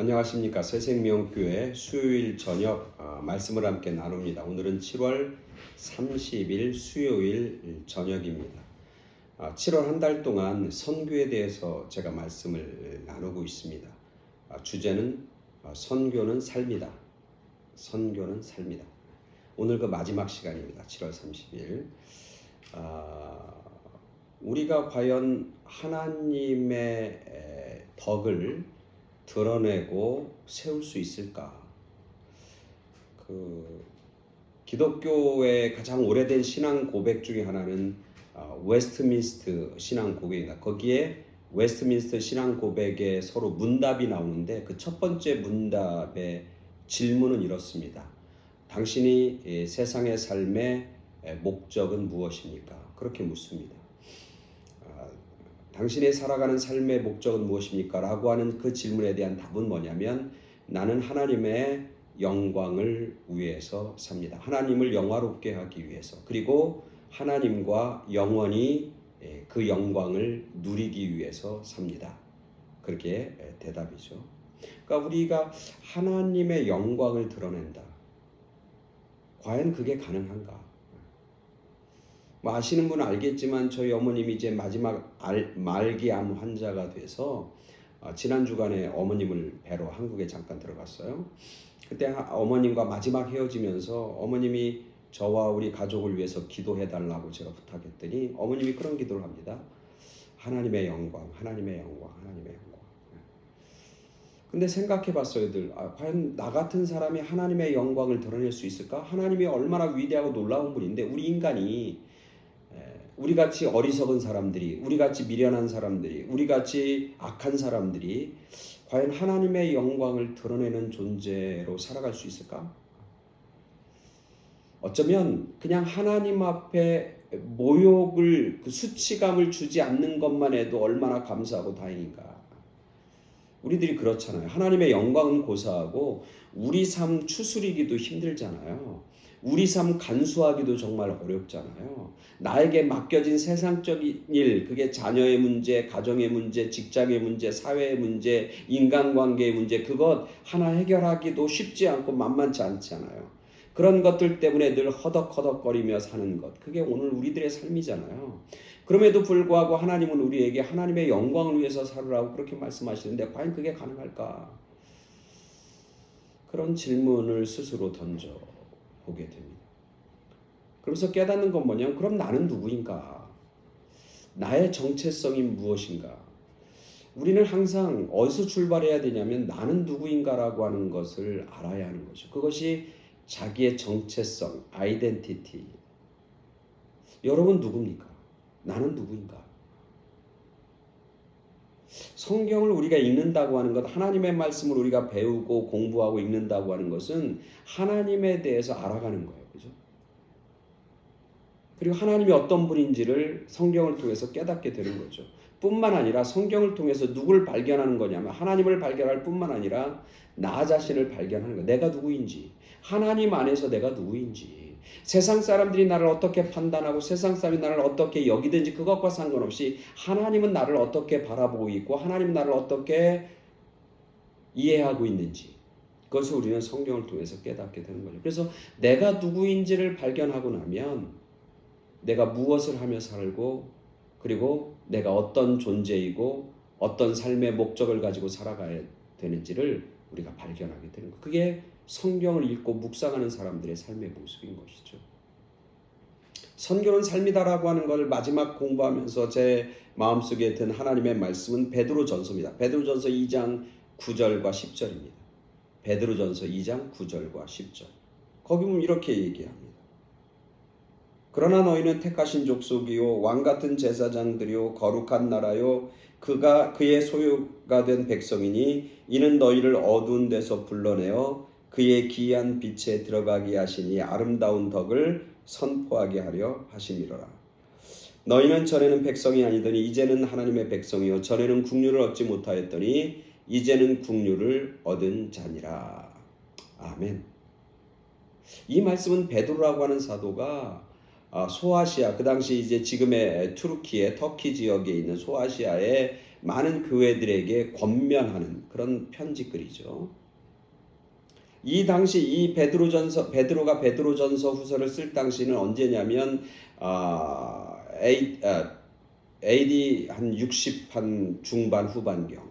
안녕하십니까. 새생명교회 수요일 저녁 말씀을 함께 나눕니다. 오늘은 7월 30일 수요일 저녁입니다. 7월 한 달 동안 선교에 대해서 제가 말씀을 나누고 있습니다. 주제는 선교는 삶이다. 선교는 삶이다. 오늘 그 마지막 시간입니다. 7월 30일. 우리가 과연 하나님의 덕을 드러내고 세울 수 있을까? 기독교의 가장 오래된 신앙 고백 중에 하나는 웨스트민스터 신앙 고백이다. 거기에 웨스트민스터 신앙 고백에 서로 문답이 나오는데 그 첫 번째 문답의 질문은 이렇습니다. 당신이 세상의 삶의 목적은 무엇입니까? 그렇게 묻습니다. 당신이 살아가는 삶의 목적은 무엇입니까? 라고 하는 그 질문에 대한 답은 뭐냐면 나는 하나님의 영광을 위해서 삽니다. 하나님을 영화롭게 하기 위해서, 그리고 하나님과 영원히 그 영광을 누리기 위해서 삽니다. 그렇게 대답이죠. 그러니까 우리가 하나님의 영광을 드러낸다. 과연 그게 가능한가? 아시는 분은 알겠지만 저희 어머님이 이제 마지막 말기암 환자가 돼서 지난 주간에 어머님을 뵈러 한국에 잠깐 들어갔어요. 그때 어머님과 마지막 헤어지면서 어머님이 저와 우리 가족을 위해서 기도해 달라고 제가 부탁했더니 어머님이 그런 기도를 합니다. 하나님의 영광, 하나님의 영광, 하나님의 영광. 근데 생각해 봤어요. 과연 나 같은 사람이 하나님의 영광을 드러낼 수 있을까? 하나님이 얼마나 위대하고 놀라운 분인데 우리 인간이 우리같이 어리석은 사람들이, 우리같이 미련한 사람들이, 우리같이 악한 사람들이 과연 하나님의 영광을 드러내는 존재로 살아갈 수 있을까? 어쩌면 그냥 하나님 앞에 모욕을, 수치감을 주지 않는 것만 해도 얼마나 감사하고 다행인가. 우리들이 그렇잖아요. 하나님의 영광은 고사하고 우리 삶 추스리기도 힘들잖아요. 우리 삶 간수하기도 정말 어렵잖아요. 나에게 맡겨진 세상적인 일, 그게 자녀의 문제, 가정의 문제, 직장의 문제, 사회의 문제, 인간관계의 문제, 그것 하나 해결하기도 쉽지 않고 만만치 않잖아요. 그런 것들 때문에 늘 허덕허덕거리며 사는 것, 그게 오늘 우리들의 삶이잖아요. 그럼에도 불구하고 하나님은 우리에게 하나님의 영광을 위해서 살으라고 그렇게 말씀하시는데 과연 그게 가능할까? 그런 질문을 스스로 던져보게 됩니다. 그러면서 깨닫는 건 뭐냐면 그럼 나는 누구인가? 나의 정체성이 무엇인가? 우리는 항상 어디서 출발해야 되냐면 나는 누구인가라고 하는 것을 알아야 하는 거죠. 그것이 자기의 정체성, 아이덴티티. 여러분 누굽니까? 나는 누구인가? 성경을 우리가 읽는다고 하는 것, 하나님의 말씀을 우리가 배우고 공부하고 읽는다고 하는 것은 하나님에 대해서 알아가는 거예요. 그죠? 그리고 하나님이 어떤 분인지를 성경을 통해서 깨닫게 되는 거죠. 뿐만 아니라 성경을 통해서 누구를 발견하는 거냐면 하나님을 발견할 뿐만 아니라 나 자신을 발견하는 거예요. 내가 누구인지, 하나님 안에서 내가 누구인지, 세상 사람들이 나를 어떻게 판단하고 세상 사람이 나를 어떻게 여기든지 그것과 상관없이 하나님은 나를 어떻게 바라보고 있고 하나님 나를 어떻게 이해하고 있는지, 그것을 우리는 성경을 통해서 깨닫게 되는 거죠. 그래서 내가 누구인지를 발견하고 나면 내가 무엇을 하며 살고, 그리고 내가 어떤 존재이고 어떤 삶의 목적을 가지고 살아가야 되는지를 우리가 발견하게 되는 거예요. 그게 성경을 읽고 묵상하는 사람들의 삶의 모습인 것이죠. 선교는 삶이다라고 하는 걸 마지막 공부하면서 제 마음속에 든 하나님의 말씀은 베드로전서입니다. 베드로전서 2장 9절과 10절입니다. 베드로전서 2장 9절과 10절. 거기 보면 이렇게 얘기합니다. 그러나 너희는 택하신 족속이요 왕같은 제사장들이요 거룩한 나라요 그의 소유가 된 백성이니 이는 너희를 어두운 데서 불러내어 그의 기이한 빛에 들어가게 하시니 아름다운 덕을 선포하게 하려 하심이로라. 너희는 전에는 백성이 아니더니 이제는 하나님의 백성이요 전에는 국류를 얻지 못하였더니 이제는 국류를 얻은 자니라. 아멘. 이 말씀은 베드로라고 하는 사도가 소아시아, 그 당시 이제 지금의 터키 지역에 있는 소아시아의 많은 교회들에게 권면하는 그런 편지글이죠. 이 당시 이 베드로가 베드로전서 후서를 쓸 당시는 언제냐면 AD 한 60 한 중반 후반경.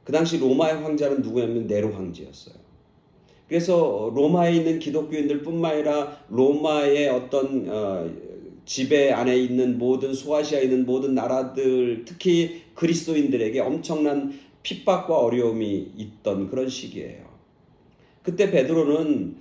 그 당시 로마의 황제는 누구냐면 네로 황제였어요. 그래서 로마에 있는 기독교인들뿐만 아니라 로마의 어떤 지배 안에 있는 모든 소아시아에 있는 모든 나라들, 특히 그리스도인들에게 엄청난 핍박과 어려움이 있던 그런 시기예요. 그때 베드로는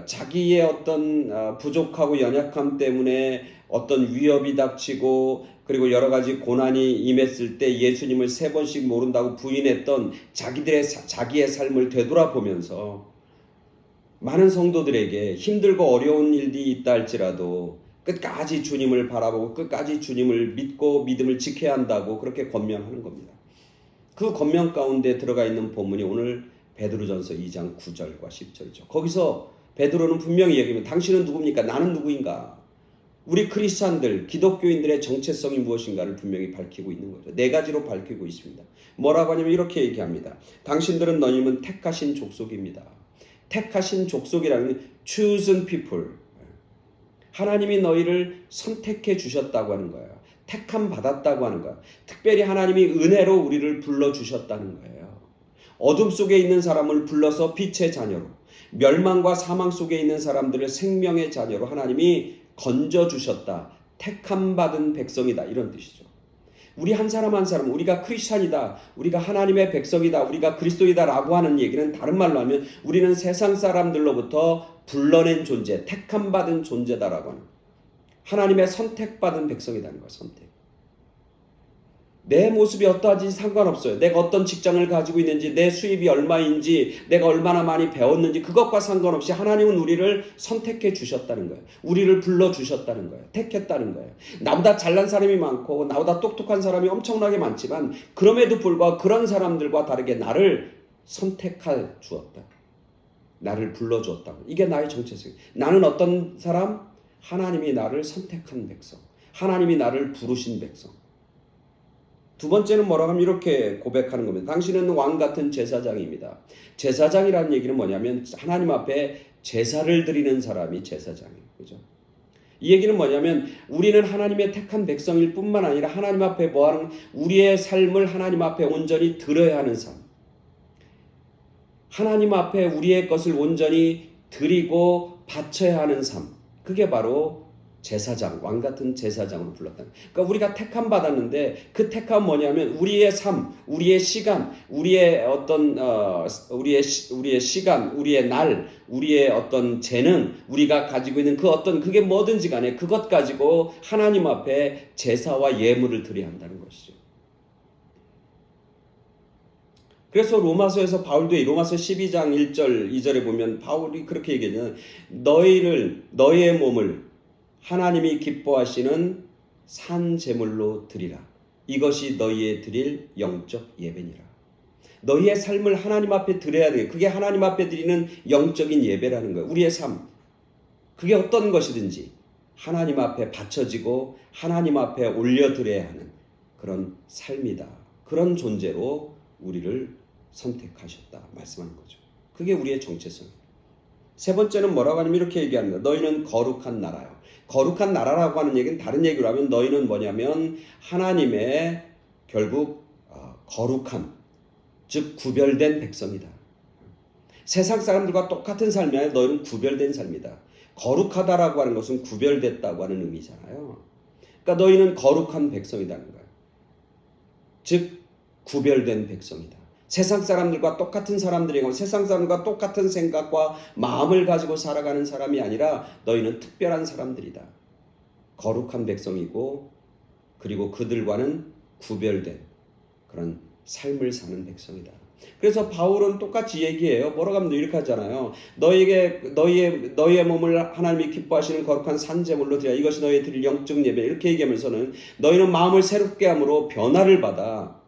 자기의 어떤 부족하고 연약함 때문에 어떤 위협이 닥치고 그리고 여러 가지 고난이 임했을 때 예수님을 3번씩 모른다고 부인했던 자기의 삶을 되돌아보면서 많은 성도들에게 힘들고 어려운 일이 있다 할지라도 끝까지 주님을 바라보고 끝까지 주님을 믿고 믿음을 지켜야 한다고 그렇게 권면하는 겁니다. 그 권면 가운데 들어가 있는 본문이 오늘 베드로전서 2장 9절과 10절이죠. 거기서 베드로는 분명히 얘기합니다. 당신은 누굽니까? 나는 누구인가? 우리 크리스찬들, 기독교인들의 정체성이 무엇인가를 분명히 밝히고 있는 거죠. 4가지로 밝히고 있습니다. 뭐라고 하냐면 이렇게 얘기합니다. 당신들은 너희는 택하신 족속입니다. 택하신 족속이라는 chosen people. 하나님이 너희를 선택해 주셨다고 하는 거예요. 택함 받았다고 하는 거예요. 특별히 하나님이 은혜로 우리를 불러주셨다는 거예요. 어둠 속에 있는 사람을 불러서 빛의 자녀로, 멸망과 사망 속에 있는 사람들을 생명의 자녀로 하나님이 건져주셨다. 택함 받은 백성이다. 이런 뜻이죠. 우리 한 사람 한 사람, 우리가 크리스찬이다, 우리가 하나님의 백성이다, 우리가 그리스도이다 라고 하는 얘기는 다른 말로 하면 우리는 세상 사람들로부터 불러낸 존재, 택함 받은 존재다라고 하는, 하나님의 선택받은 백성이라는 거예요. 선택. 내 모습이 어떠한지 상관없어요. 내가 어떤 직장을 가지고 있는지, 내 수입이 얼마인지, 내가 얼마나 많이 배웠는지 그것과 상관없이 하나님은 우리를 선택해 주셨다는 거예요. 우리를 불러주셨다는 거예요. 택했다는 거예요. 나보다 잘난 사람이 많고 나보다 똑똑한 사람이 엄청나게 많지만 그럼에도 불구하고 그런 사람들과 다르게 나를 선택해 주었다. 나를 불러주었다. 이게 나의 정체성이에요. 나는 어떤 사람? 하나님이 나를 선택한 백성. 하나님이 나를 부르신 백성. 두 번째는 뭐라고 하면 이렇게 고백하는 겁니다. 당신은 왕 같은 제사장입니다. 제사장이라는 얘기는 뭐냐면 하나님 앞에 제사를 드리는 사람이 제사장이에요. 그죠? 이 얘기는 뭐냐면 우리는 하나님의 택한 백성일 뿐만 아니라 하나님 앞에 뭐하는, 우리의 삶을 하나님 앞에 온전히 드려야 하는 삶. 하나님 앞에 우리의 것을 온전히 드리고 바쳐야 하는 삶. 그게 바로 제사장, 왕 같은 제사장으로 불렀다. 그러니까 우리가 택함 받았는데 그 택함은 뭐냐면 우리의 삶, 우리의 시간, 우리의 어떤 우리의 시간, 우리의 날, 우리의 어떤 재능, 우리가 가지고 있는 그 어떤 그게 뭐든지 간에 그것 가지고 하나님 앞에 제사와 예물을 드려야 한다는 것이죠. 그래서 로마서에서 바울도 로마서 12장 1절 2절에 보면 바울이 그렇게 얘기하잖아요. 너희의 몸을 하나님이 기뻐하시는 산 제물로 드리라. 이것이 너희의 드릴 영적 예배니라. 너희의 삶을 하나님 앞에 드려야 돼. 그게 하나님 앞에 드리는 영적인 예배라는 거예요. 우리의 삶. 그게 어떤 것이든지 하나님 앞에 바쳐지고 하나님 앞에 올려드려야 하는 그런 삶이다. 그런 존재로 우리를 선택하셨다 말씀하는 거죠. 그게 우리의 정체성이에요. 세 번째는 뭐라고 하냐면 이렇게 얘기합니다. 너희는 거룩한 나라요. 거룩한 나라라고 하는 얘기는 다른 얘기로 하면 너희는 뭐냐면 하나님의 결국 거룩한, 즉 구별된 백성이다. 세상 사람들과 똑같은 삶이 아니라 너희는 구별된 삶이다. 거룩하다라고 하는 것은 구별됐다고 하는 의미잖아요. 그러니까 너희는 거룩한 백성이라는 거예요. 즉 구별된 백성이다. 세상 사람들과 똑같은 사람들이고 세상 사람들과 똑같은 생각과 마음을 가지고 살아가는 사람이 아니라 너희는 특별한 사람들이다. 거룩한 백성이고 그리고 그들과는 구별된 그런 삶을 사는 백성이다. 그래서 바울은 똑같이 얘기해요. 뭐라고 하면 이렇게 하잖아요. 너희의 몸을 하나님이 기뻐하시는 거룩한 산제물로 드려. 이것이 너희의 드릴 영적 예배. 이렇게 얘기하면서는 너희는 마음을 새롭게 함으로 변화를 받아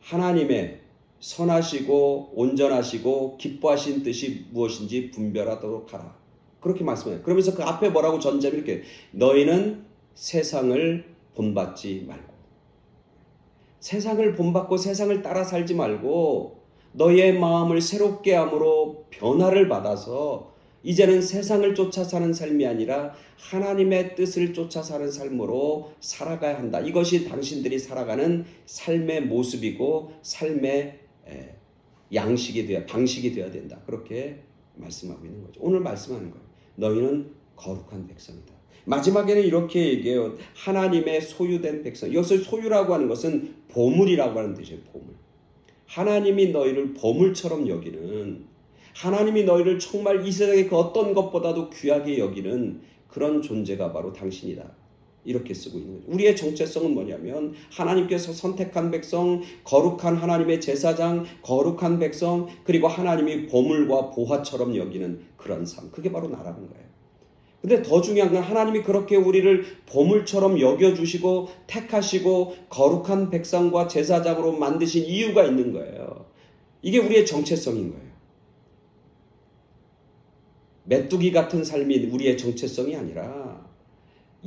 하나님의 선하시고 온전하시고 기뻐하신 뜻이 무엇인지 분별하도록 하라. 그렇게 말씀해요. 그러면서 그 앞에 뭐라고 전제를 이렇게 너희는 세상을 본받지 말고. 세상을 본받고 세상을 따라 살지 말고 너의 마음을 새롭게 함으로 변화를 받아서 이제는 세상을 쫓아 사는 삶이 아니라 하나님의 뜻을 쫓아 사는 삶으로 살아가야 한다. 이것이 당신들이 살아가는 삶의 모습이고 삶의 방식이 되어야 된다. 그렇게 말씀하고 있는 거죠. 오늘 말씀하는 거예요. 너희는 거룩한 백성이다. 마지막에는 이렇게 얘기해요. 하나님의 소유된 백성. 여기서 소유라고 하는 것은 보물이라고 하는 뜻이에요. 보물. 하나님이 너희를 보물처럼 여기는, 하나님이 너희를 정말 이 세상의 그 어떤 것보다도 귀하게 여기는 그런 존재가 바로 당신이다. 이렇게 쓰고 있는 거죠. 우리의 정체성은 뭐냐면 하나님께서 선택한 백성, 거룩한 하나님의 제사장, 거룩한 백성, 그리고 하나님이 보물과 보화처럼 여기는 그런 삶. 그게 바로 나라는 거예요. 근데 더 중요한 건 하나님이 그렇게 우리를 보물처럼 여겨주시고 택하시고 거룩한 백성과 제사장으로 만드신 이유가 있는 거예요. 이게 우리의 정체성인 거예요. 메뚜기 같은 삶이 우리의 정체성이 아니라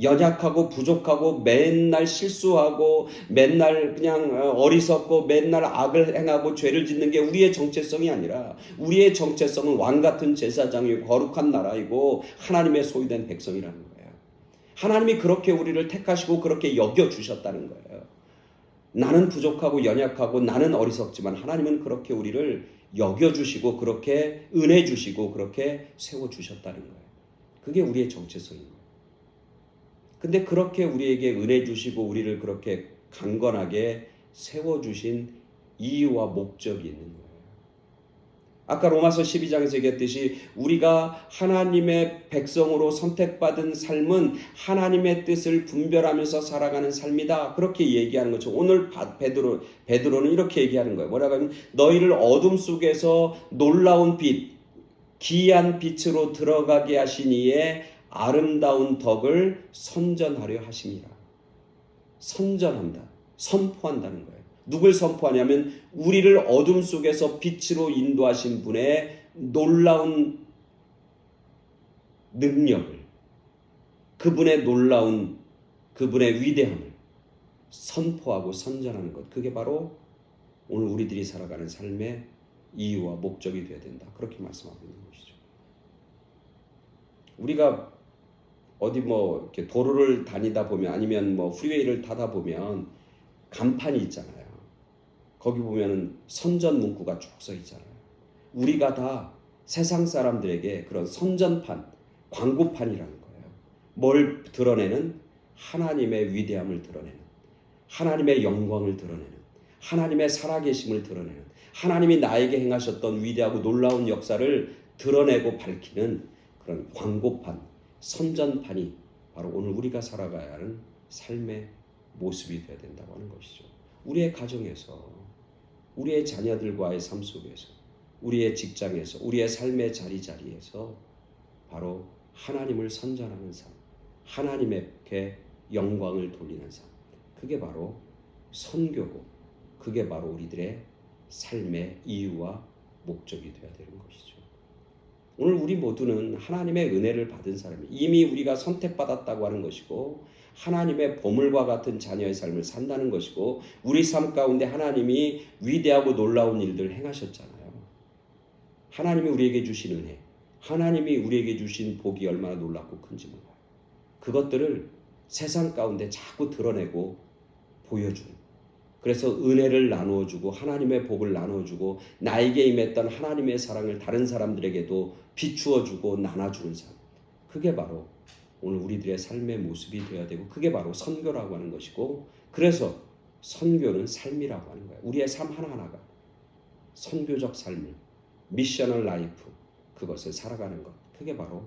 연약하고 부족하고 맨날 실수하고 맨날 그냥 어리석고 맨날 악을 행하고 죄를 짓는 게 우리의 정체성이 아니라 우리의 정체성은 왕같은 제사장이고 거룩한 나라이고 하나님의 소유된 백성이라는 거예요. 하나님이 그렇게 우리를 택하시고 그렇게 여겨주셨다는 거예요. 나는 부족하고 연약하고 나는 어리석지만 하나님은 그렇게 우리를 여겨주시고 그렇게 은혜 주시고 그렇게 세워주셨다는 거예요. 그게 우리의 정체성인 거예요. 근데 그렇게 우리에게 은혜 주시고 우리를 그렇게 강건하게 세워주신 이유와 목적이 있는 거예요. 아까 로마서 12장에서 얘기했듯이 우리가 하나님의 백성으로 선택받은 삶은 하나님의 뜻을 분별하면서 살아가는 삶이다. 그렇게 얘기하는 거죠. 오늘 베드로는 이렇게 얘기하는 거예요. 뭐라고 하면 너희를 어둠 속에서 놀라운 빛, 기이한 빛으로 들어가게 하신 이의 아름다운 덕을 선전하려 하심이라. 선전한다. 선포한다는 거예요. 누굴 선포하냐면 우리를 어둠 속에서 빛으로 인도하신 분의 놀라운 능력을, 그분의 놀라운 그분의 위대함을 선포하고 선전하는 것. 그게 바로 오늘 우리들이 살아가는 삶의 이유와 목적이 되어야 된다. 그렇게 말씀하고 있는 것이죠. 우리가 어디 이렇게 도로를 다니다 보면 아니면 프리웨이를 타다 보면 간판이 있잖아요. 거기 보면은 선전 문구가 쭉 써 있잖아요. 우리가 다 세상 사람들에게 그런 선전판, 광고판이라는 거예요. 뭘 드러내는? 하나님의 위대함을 드러내는, 하나님의 영광을 드러내는, 하나님의 살아계심을 드러내는, 하나님이 나에게 행하셨던 위대하고 놀라운 역사를 드러내고 밝히는 그런 광고판, 선전판이 바로 오늘 우리가 살아가야 하는 삶의 모습이 되어야 된다고 하는 것이죠. 우리의 가정에서, 우리의 자녀들과의 삶 속에서, 우리의 직장에서, 우리의 삶의 자리자리에서 바로 하나님을 선전하는 삶, 하나님께 영광을 돌리는 삶, 그게 바로 선교고 그게 바로 우리들의 삶의 이유와 목적이 되어야 되는 것이죠. 오늘 우리 모두는 하나님의 은혜를 받은 사람이 이미 우리가 선택받았다고 하는 것이고 하나님의 보물과 같은 자녀의 삶을 산다는 것이고 우리 삶 가운데 하나님이 위대하고 놀라운 일들을 행하셨잖아요. 하나님이 우리에게 주신 은혜, 하나님이 우리에게 주신 복이 얼마나 놀랍고 큰지 몰라요. 그것들을 세상 가운데 자꾸 드러내고 보여주는, 그래서 은혜를 나누어주고 하나님의 복을 나누어주고 나에게 임했던 하나님의 사랑을 다른 사람들에게도 비추어주고 나눠주는 삶, 그게 바로 오늘 우리들의 삶의 모습이 되어야 되고 그게 바로 선교라고 하는 것이고 그래서 선교는 삶이라고 하는 거예요. 우리의 삶 하나하나가 선교적 삶을, 미셔널 라이프, 그것을 살아가는 것, 그게 바로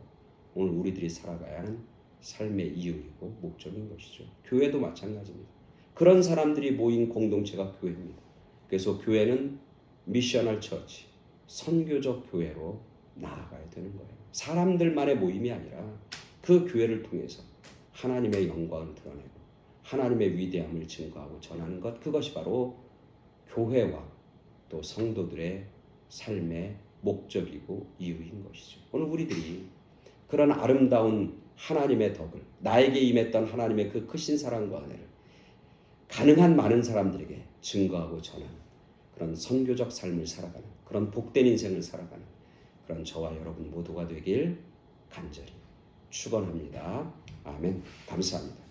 오늘 우리들이 살아가야 하는 삶의 이유이고 목적인 것이죠. 교회도 마찬가지입니다. 그런 사람들이 모인 공동체가 교회입니다. 그래서 교회는 미셔널 처치, 선교적 교회로 나아가야 되는 거예요. 사람들만의 모임이 아니라 그 교회를 통해서 하나님의 영광을 드러내고 하나님의 위대함을 증거하고 전하는 것, 그것이 바로 교회와 또 성도들의 삶의 목적이고 이유인 것이죠. 오늘 우리들이 그런 아름다운 하나님의 덕을, 나에게 임했던 하나님의 그 크신 사랑과 은혜를 가능한 많은 사람들에게 증거하고 전하는 그런 선교적 삶을 살아가는 그런 복된 인생을 살아가는 그런 저와 여러분 모두가 되길 간절히 축원합니다. 아멘. 감사합니다.